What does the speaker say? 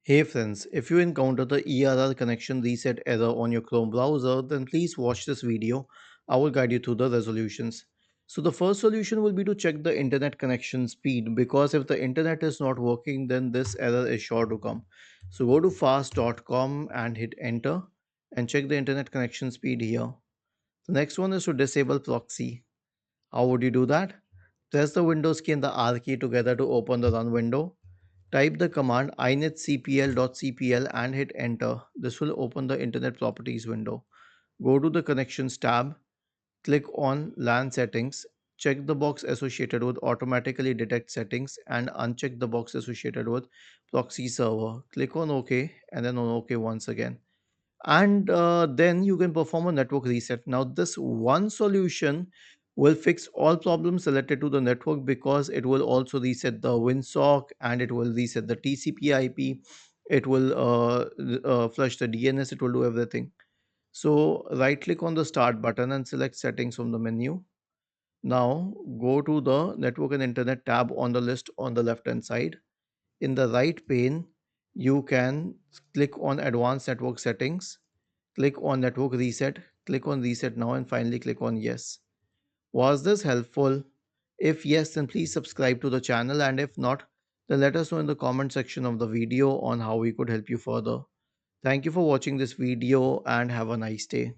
Hey friends, if you encounter the ERR connection reset error on your Chrome browser, then please watch this video. I will guide you through the resolutions. So the first solution will be to check the internet connection speed, because if the internet is not working, then this error is sure to come. So go to fast.com and hit enter and check the internet connection speed here. The next one is to disable proxy. How would you do that? Press the Windows key and the R key together to open the run window. Type the command inetcpl.cpl and hit enter. This will open the Internet Properties window. Go to the Connections tab, click on LAN settings, check the box associated with automatically detect settings and uncheck the box associated with proxy server. Click on OK and then on OK once again. And then you can perform a network reset. Now, this one solution will fix all problems related to the network, because it will also reset the WinSock and it will reset the TCP/IP. It will flush the DNS. It will do everything. So right click on the start button and select settings from the menu. Now go to the network and internet tab on the list on the left hand side. In the right pane, you can click on advanced network settings, click on network reset, click on reset now, and finally click on yes. Was this helpful? If yes, then please subscribe to the channel, and if not, then let us know in the comment section of the video on how we could help you further. Thank you for watching this video and have a nice day.